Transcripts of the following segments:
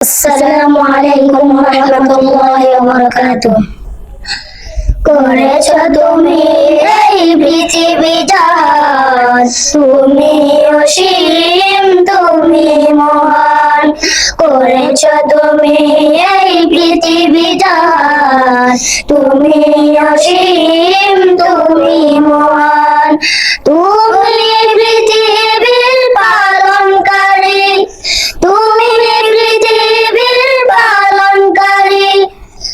আসসালামু আলাইকুম ওয়া রাহমাতুল্লাহি ওয়া বারাকাতুহু। করেছো তুমি এই পৃথিবীটা, তুমি অসীম, তুমি মহান। করেছো তুমি এই পৃথিবীটা, তুমি অসীম, তুমি মহান। তুমি পৃথিবীর পালনকারী, তুমি পৃথিবীর পালনকারী,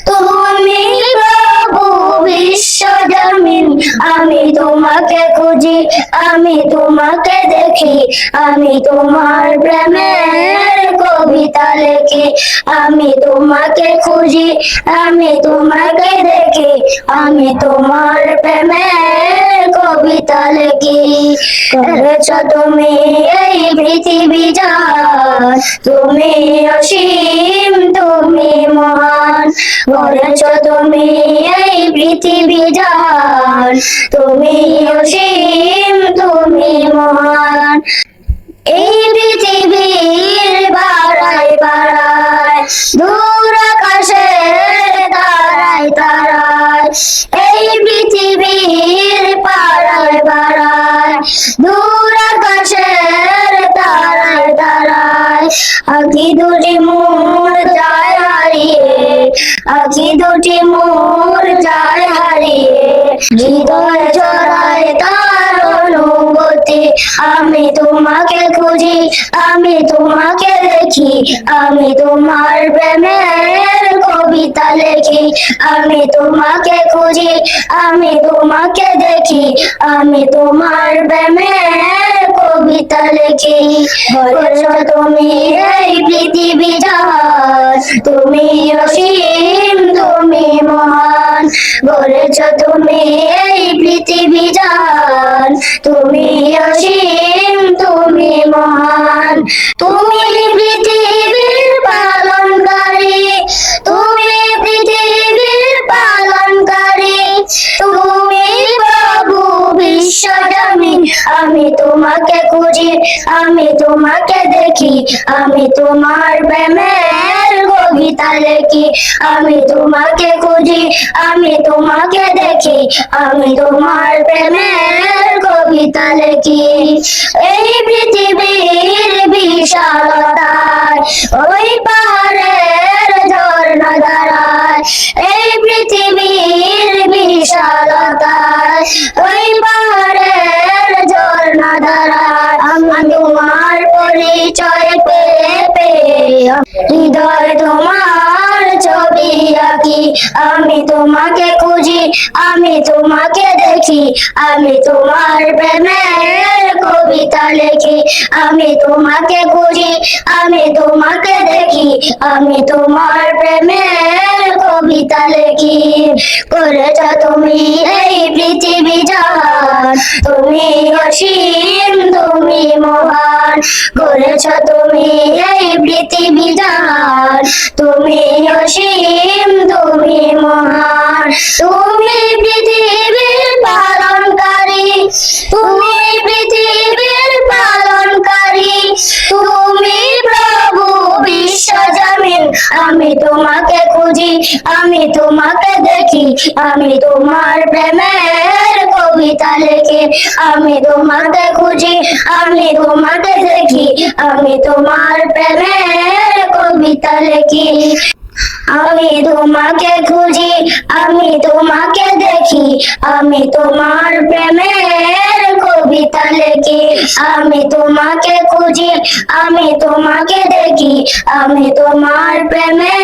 তুমি প্রভু বিশ্ব জমিন। আমি তোমাকে খুঁজি, আমি তোমাকে দেখি, আমি তোমার প্রেমের কবিতা লিখি। আমি তোমাকে খুঁজি, আমি তোমাকে দেখি, আমি তোমার প্রেমের কবিতা লিখি। করেছো তুমি এই পৃথিবীটা, তুমি অসীম, তুমি মহান। করেছো তুমি এই পৃথিবীটা, তুমি অসীম, তুমি মহান। এই পৃথিবীর পাড়ায় পাড়ায়, দূর আকাশের তারায় তারায়, এই পৃথিবীর পাড়ায় পাড়ায়, দূর আকাশের তারায় তারায়, আঁখি দুটি মোর যায় হারিয়ে, আঁখি দুটি মোর যায় হারিয়ে, হৃদয় জড়ায় তার অনুভূতি। আমি তোমাকে খুঁজি, আমি তোমাকে দেখি, আমি তোমার প্রেমের কবিতা লিখি। আমি তোমাকে খুঁজি, আমি তোমাকে দেখি, আমি তোমার প্রেমের কবিতা লিখি। করেছো তুমি এই পৃথিবীটা, তুমি অসীম, তুমি মহান। করেছো তুমি এই পৃথিবীটা, তুমি অসীম, তুমি মহান। তুমি পৃথিবীর পালনকারী, তুমি পৃথিবীর পালনকারী, তুমি প্রভু বিশ্ব জমিন। আমি তোমাকে খুঁজি, আমি তোমাকে দেখি, আমি তোমার প্রেমের কবিতা লিখি। আমি তোমাকে খুঁজি, আমি তোমাকে দেখি, আমি তোমার প্রেমের কবিতা লিখি। এই পৃথিবীর বিশালতায়, ওই পাহাড়ের ঝর্ণা ধারায়, এই পৃথিবীর বিশালতায়, ওই পাহাড়ের ঝর্ণা ধারায়, আমি তোমার পরিচয় পেয়ে পেয়ে হৃদয় তোমার ছবি আঁকি। আমি তোমাকে খুঁজি, আমি তোমাকে দেখি, আমি তোমার প্রেমের কবিতা লিখি। আমি তোমাকে খুঁজি, আমি তোমাকে দেখি, আমি তোমার প্রেমের কবিতা লিখি। করেছো তুমি এই পৃথিবীটা, তুমি অসীম, তুমি মহান। করেছো তুমি এই পৃথিবীটা, তুমি অসীম, তুমি মহান। তুমি পৃথিবীর পালনকারী, তুমি পৃথিবীর পালনকারী, তুমি প্রভু বিশ্ব জমিন। আমি তোমাকে খুঁজি, আমি তোমাকে দেখি, আমি তোমার প্রেমের কবিতা লিখি। আমি তোমাকে খুঁজি, আমি তোমাকে দেখি, আমি তোমার প্রেমের কবিতা লিখি। আমি তোমাকে খুঁজি, আমি তোমাকে দেখি, আমি তোমার প্রেমের কবিতা লিখি। আমি তোমাকে খুঁজি, আমি তোমাকে দেখি, আমি তোমার প্রেমের